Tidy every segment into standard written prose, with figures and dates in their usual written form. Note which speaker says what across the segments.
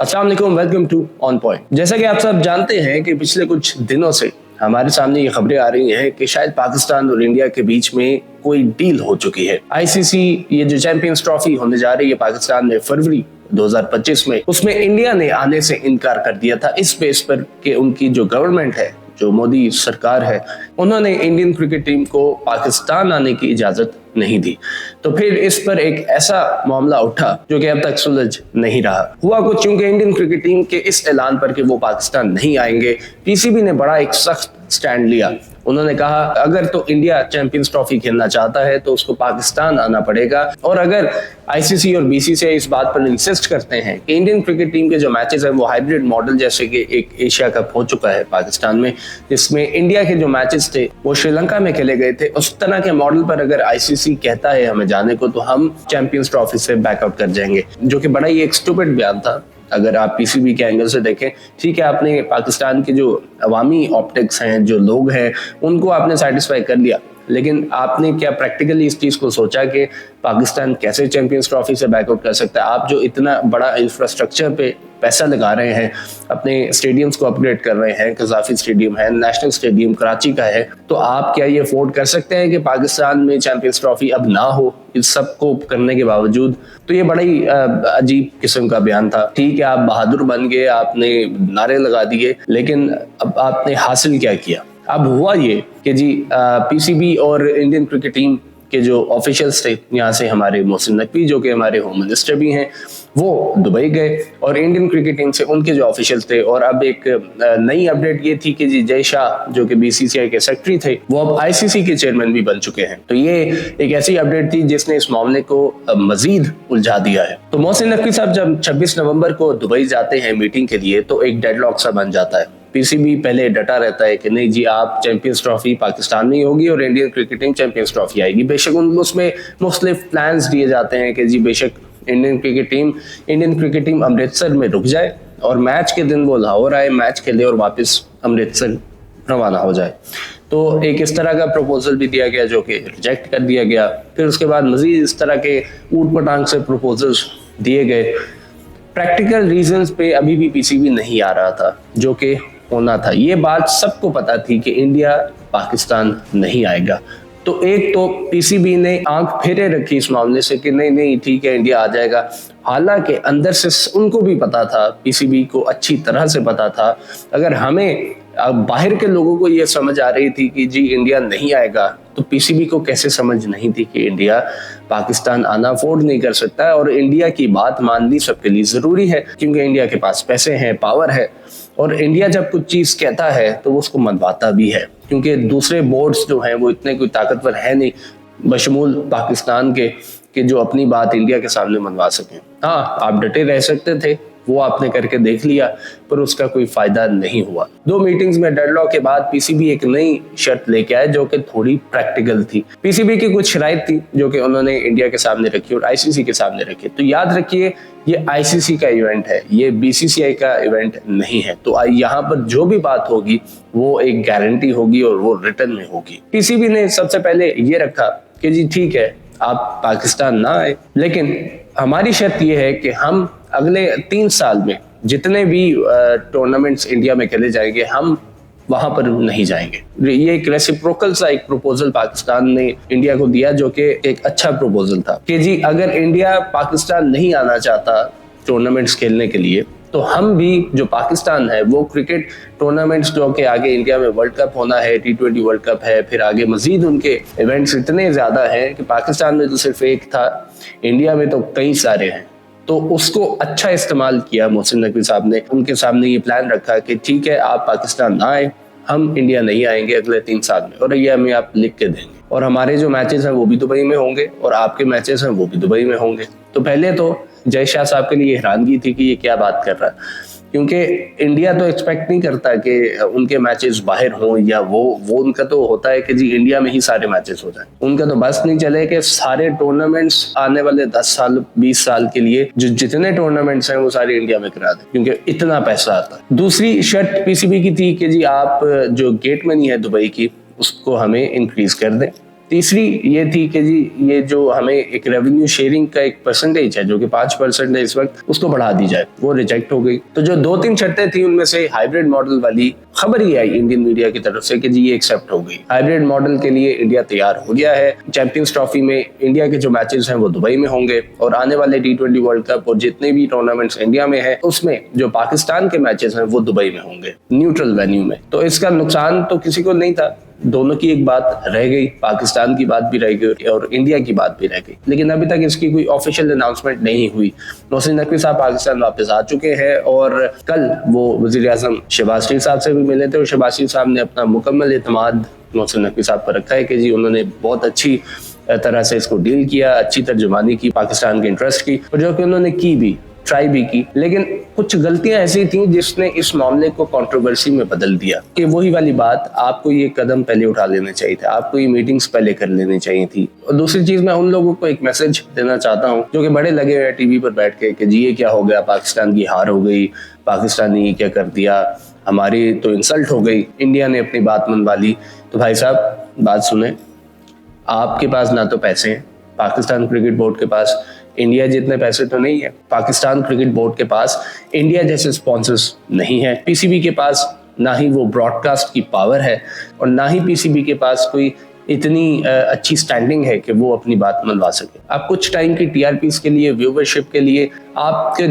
Speaker 1: अस्सलाम वालेकुम, welcome to on point. जैसा कि आप सब जानते हैं कि पिछले कुछ दिनों से हमारे सामने ये खबरें आ रही हैं कि शायद पाकिस्तान और इंडिया के बीच में कोई डील हो चुकी है। आईसीसी ये जो चैंपियंस ट्रॉफी होने जा रही है पाकिस्तान में फरवरी 2025 में, उसमें इंडिया ने आने से इनकार कर दिया था इस बेस पर कि उनकी जो गवर्नमेंट है, जो मोदी सरकार है, उन्होंने इंडियन क्रिकेट टीम को पाकिस्तान आने की इजाजत नहीं दी। तो फिर इस पर एक ऐसा मामला उठा जो कि अब तक सुलझ नहीं रहा। हुआ कुछ क्योंकि इंडियन क्रिकेट टीम के इस ऐलान पर कि वो पाकिस्तान नहीं आएंगे, पीसीबी ने बड़ा एक सख्त स्टैंड लिया। उन्होंने कहा अगर तो इंडिया चैंपियंस ट्रॉफी खेलना चाहता है तो उसको पाकिस्तान आना पड़ेगा, और अगर आईसीसी और बीसीसीआई इस बात पर इंसिस्ट करते हैं कि इंडियन क्रिकेट टीम के जो मैचेस हैं वो हाइब्रिड मॉडल, जैसे कि एक एशिया कप हो चुका है पाकिस्तान में जिसमें इंडिया के जो मैचेस थे वो श्रीलंका में खेले गए थे, उस तरह के मॉडल पर अगर आईसीसी कहता है हमें जाने को तो हम चैंपियंस ट्रॉफी से बैकआउट कर जाएंगे, जो कि बड़ा ही एक स्टूपिड बयान था अगर आप पीसीबी के एंगल से देखें। ठीक है, आपने पाकिस्तान के जो अवामी ऑप्टिक्स हैं, जो लोग हैं, उनको आपने सेटिस्फाई कर लिया, लेकिन आपने क्या प्रैक्टिकली इस चीज को सोचा कि पाकिस्तान कैसे चैंपियंस ट्रॉफी से बैकआउट कर सकता है? आप जो इतना बड़ा इंफ्रास्ट्रक्चर पे पैसा लगा रहे हैं, अपने स्टेडियम्स को अपग्रेड कर रहे हैं, कजाफी स्टेडियम है, नेशनल स्टेडियम कराची का है, तो आप क्या ये अफोर्ड कर सकते हैं कि पाकिस्तान में चैंपियंस ट्रॉफी अब ना हो इस सब को करने के बावजूद? तो ये बड़ा ही अजीब किस्म का बयान था। ठीक है, आप बहादुर बन गए, आपने नारे लगा दिए, लेकिन अब आपने हासिल क्या किया? अब हुआ ये कि जी पीसीबी और इंडियन क्रिकेट टीम के जो ऑफिशियल्स थे, यहाँ से हमारे मोहसिन नकवी जो कि हमारे होम मिनिस्टर भी हैं, वो दुबई गए और इंडियन क्रिकेट टीम से उनके जो ऑफिशियल्स थे, और अब एक नई अपडेट ये थी कि जी जय शाह जो कि बीसीसीआई के सेक्रेटरी थे वो अब आईसीसी के चेयरमैन भी बन चुके हैं। तो ये एक ऐसी अपडेट थी जिसने इस मामले को मजीद उलझा दिया है। तो मोहसिन नकवी साहब जब 26 नवंबर को दुबई जाते हैं मीटिंग के लिए तो एक डेडलॉक सा बन जाता है। पीसीबी पहले डटा रहता है कि नहीं जी, आप चैंपियंस ट्रॉफी पाकिस्तान में ही होगी और Indian cricket team champions trophy आएगी। बेशक उसमें मुख्तलिफ प्लान्स दिए जाते हैं कि जी बेशक इंडियन क्रिकेट टीम अमृतसर में रुक जाए और मैच के दिन वो लाहौर आए, मैच खेले और वापस अमृतसर रवाना हो जाए। तो एक इस तरह का प्रपोजल भी दिया गया जो कि रिजेक्ट कर दिया गया। फिर उसके बाद मजीद इस तरह के ऊट पटांग से प्रपोजल्स दिए गए। प्रैक्टिकल रीजंस पे अभी भी पीसीबी नहीं आ रहा था जो कि होना था। ये बात सबको पता थी कि इंडिया पाकिस्तान नहीं आएगा। तो एक तो पीसीबी ने आंख फेरे रखी इस मामले से कि नहीं नहीं ठीक है इंडिया आ जाएगा, हालांकि अंदर से उनको भी पता था, पीसीबी को अच्छी तरह से पता था। अगर हमें बाहर के लोगों को ये समझ आ रही थी कि जी इंडिया नहीं आएगा, तो पीसीबी को कैसे समझ नहीं थी कि इंडिया पाकिस्तान आना अफोर्ड नहीं कर सकता है और इंडिया की बात माननी सबके लिए जरूरी है, क्योंकि इंडिया के पास पैसे हैं, पावर है, और इंडिया जब कुछ चीज कहता है तो वो उसको मनवाता भी है, क्योंकि दूसरे बोर्ड्स जो हैं वो इतने कोई ताकतवर है नहीं बशमूल पाकिस्तान के जो अपनी बात इंडिया के सामने मनवा सकें। हाँ, आप डटे रह सकते थे, वो आपने करके देख लिया, पर उसका कोई फायदा नहीं हुआ। 2 मीटिंग्स में डेडलॉक के बाद पीसीबी एक नई शर्त लेके आए जो कि थोड़ी प्रैक्टिकल थी। पीसीबी की कुछ शराइत थी जो कि उन्होंने इंडिया के सामने रखी और आईसीसी के सामने रखी। तो याद रखिए, ये आईसीसी का इवेंट है, ये बीसीसीआई का इवेंट नहीं है। तो यहाँ पर जो भी बात होगी वो एक गारंटी होगी और वो रिटर्न में होगी। पीसीबी ने सबसे पहले ये रखा कि जी ठीक है, आप पाकिस्तान ना आए, लेकिन हमारी शर्त ये है कि हम अगले 3 साल में जितने भी टूर्नामेंट्स इंडिया में खेले जाएंगे हम वहां पर नहीं जाएंगे। ये एक रेसिप्रोकल सा एक प्रपोजल पाकिस्तान ने इंडिया को दिया जो कि एक अच्छा प्रपोजल था कि जी अगर इंडिया पाकिस्तान नहीं आना चाहता टूर्नामेंट्स खेलने के लिए, तो हम भी जो पाकिस्तान है वो क्रिकेट टूर्नामेंट्स जो कि आगे इंडिया में वर्ल्ड कप होना है, T20 वर्ल्ड कप है, फिर आगे मजीद उनके इवेंट्स इतने ज्यादा हैं कि पाकिस्तान में तो सिर्फ एक था, इंडिया में तो कई सारे हैं। तो उसको अच्छा इस्तेमाल किया मोहसिन नकवी साहब ने। उनके सामने ये प्लान रखा कि ठीक है, आप पाकिस्तान ना आए, हम इंडिया नहीं आएंगे अगले 3 साल में, और ये हमें आप लिख के देंगे, और हमारे जो मैचेस हैं वो भी दुबई में होंगे और आपके मैचेस हैं वो भी दुबई में होंगे। तो पहले तो जय शाह साहब के लिए हैरानगी थी कि ये क्या बात कर रहा है, क्योंकि इंडिया तो एक्सपेक्ट नहीं करता कि उनके मैचेस बाहर हों, या वो उनका तो होता है कि जी इंडिया में ही सारे मैचेस हो जाएं। उनका तो बस नहीं चले कि सारे टूर्नामेंट्स आने वाले 10 साल 20 साल के लिए जो जितने टूर्नामेंट्स हैं वो सारे इंडिया में करा दें, क्योंकि इतना पैसा आता है। दूसरी शर्त पीसीबी की थी कि जी आप जो गेट मनी है दुबई की उसको हमें इंक्रीज कर दें, तीसरी ये थी कि जी ये जो हमें एक रेवेन्यू शेयरिंग का एक परसेंटेज है जो कि 5% है इस वक्त, उसको बढ़ा दी जाए, वो रिजेक्ट हो गई। तो जो 2-3 शर्तें थी उनमें से हाइब्रिड मॉडल वाली खबर ही आई इंडियन मीडिया की तरफ से कि जी ये एक्सेप्ट हो गई। हाइब्रिड मॉडल के लिए इंडिया तैयार हो गया है। चैंपियंस ट्रॉफी में इंडिया के जो मैचेस हैं वो दुबई में होंगे और आने वाले T20 वर्ल्ड कप और जितने भी टूर्नामेंट्स इंडिया में है उसमें जो पाकिस्तान के मैचेस हैं वो दुबई में होंगे, न्यूट्रल वेन्यू में। तो इसका नुकसान तो किसी को नहीं था, दोनों की एक बात रह गई, पाकिस्तान की बात भी रह गई और इंडिया की बात भी रह गई, लेकिन अभी तक इसकी कोई ऑफिशियल अनाउंसमेंट नहीं हुई। मोहसिन नकवी साहब पाकिस्तान वापस आ चुके हैं और कल वो वज़ीर-ए-आज़म शहबाज शरीफ साहब से भी मिले थे और शहबाज शरीफ साहब ने अपना मुकम्मल एतमाद मोहसिन नकवी साहब पर रखा है कि जी उन्होंने बहुत अच्छी तरह से इसको डील किया, अच्छी तर्जुमानी की पाकिस्तान के इंटरेस्ट की, और जो कि उन्होंने की भी, ट्राई भी की, लेकिन कुछ गलतियां ऐसी थी जिसने इस मामले को कंट्रोवर्सी में बदल दिया। कि वही वाली बात, आपको ये कदम पहले उठा लेने चाहिए था, आपको ये मीटिंग्स पहले कर लेनी चाहिए थी। और दूसरी चीज, मैं उन लोगों को एक मैसेज देना चाहता हूँ जो कि बड़े लगे हुए हैं टीवी पर बैठ के कि जी ये क्या हो गया, पाकिस्तान की हार हो गई, पाकिस्तान ने ये क्या कर दिया, हमारी तो इंसल्ट हो गई, इंडिया ने अपनी बात मनवा ली। तो भाई साहब बात सुने, आपके पास ना तो पैसे हैं, पाकिस्तान क्रिकेट बोर्ड के पास इंडिया जितने पैसे तो नहीं है, पाकिस्तान क्रिकेट बोर्ड के पास इंडिया जैसे स्पॉन्सर्स नहीं है, पीसीबी के पास ना ही वो ब्रॉडकास्ट की पावर है और ना ही पीसीबी के पास कोई इतनी अच्छी स्टैंडिंग है कि वो अपनी बात मनवा सके। आप कुछ टाइम की टीआरपीस के लिए, व्यूवरशिप के लिए आपके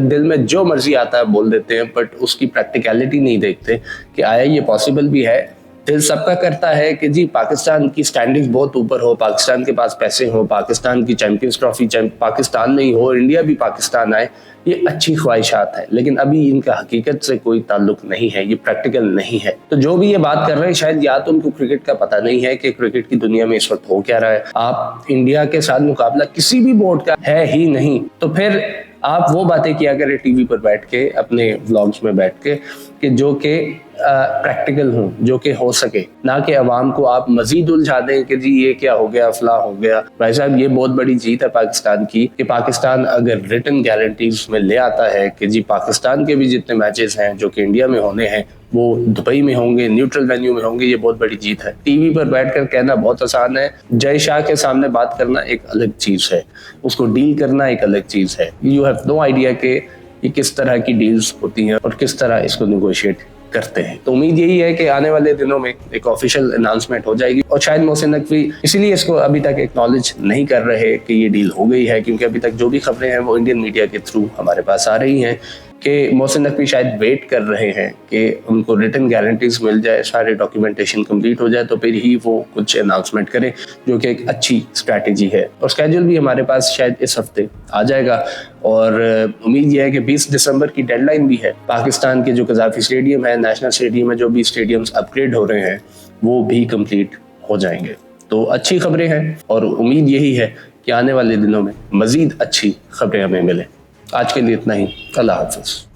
Speaker 1: दिल में जो मर्जी आता है बोल देते हैं, बट उसकी प्रैक्टिकलिटी नहीं देखते कि आया ये पॉसिबल भी है। दिल सबका करता है कि जी पाकिस्तान की स्टैंडिंग बहुत ऊपर हो, पाकिस्तान के पास पैसे हो, पाकिस्तान की चैंपियंस ट्रॉफी पाकिस्तान में ही हो, इंडिया भी पाकिस्तान आए, ये अच्छी ख्वाहिशात है, लेकिन अभी इनका हकीकत से कोई ताल्लुक नहीं है, ये प्रैक्टिकल नहीं है। तो जो भी ये बात कर रहे हैं शायद या तो उनको क्रिकेट का पता नहीं है कि क्रिकेट की दुनिया में इस वक्त हो क्या रहा है। आप इंडिया के साथ मुकाबला किसी भी बोर्ड का है ही नहीं, तो फिर आप वो बातें किया करें टीवी पर बैठ के, अपने व्लॉग्स में बैठ के, कि जो कि प्रैक्टिकल हों, जो कि हो सके, ना कि अवाम को आप मजीद उलझा दें कि जी ये क्या हो गया, फला हो गया। भाई साहब ये बहुत बड़ी जीत है पाकिस्तान की कि पाकिस्तान अगर रिटन गारंटीज में ले आता है कि जी पाकिस्तान के भी जितने मैचेस हैं जो कि इंडिया में होने हैं वो दुबई में होंगे, न्यूट्रल वेन्यू में होंगे, ये बहुत बड़ी जीत है। टीवी पर बैठकर कहना बहुत आसान है, जय शाह के सामने बात करना एक अलग चीज है, उसको डील करना एक अलग चीज है। यू हैव नो आइडिया कि ये किस तरह की डील्स होती हैं और किस तरह इसको निगोशिएट करते हैं। तो उम्मीद यही है कि आने वाले दिनों में एक ऑफिशियल अनाउंसमेंट हो जाएगी और शायद मोहसिन नकवी इसीलिए इसको अभी तक एक्नॉलेज नहीं कर रहे कि ये डील हो गई है, क्योंकि अभी तक जो भी खबरें हैं वो इंडियन मीडिया के थ्रू हमारे पास आ रही हैं कि मोहसिन नकवी शायद वेट कर रहे हैं कि उनको रिटन गारंटीज मिल जाए, सारे डॉक्यूमेंटेशन कंप्लीट हो जाए, तो फिर ही वो कुछ अनाउंसमेंट करें, जो कि एक अच्छी स्ट्रैटेजी है। और स्केड्यूल भी हमारे पास शायद इस हफ्ते आ जाएगा और उम्मीद यह है कि 20 दिसंबर की डेडलाइन भी है। पाकिस्तान के जो कज़ाफ़ी स्टेडियम है, नेशनल स्टेडियम है, जो भी स्टेडियम्स अपग्रेड हो रहे हैं वो भी कंप्लीट हो जाएंगे। तो अच्छी खबरें हैं और उम्मीद यही है कि आने वाले दिनों में मज़ीद अच्छी खबरें हमें मिलें। आज के लिए इतना ही, अल्लाह हाफ़िज़।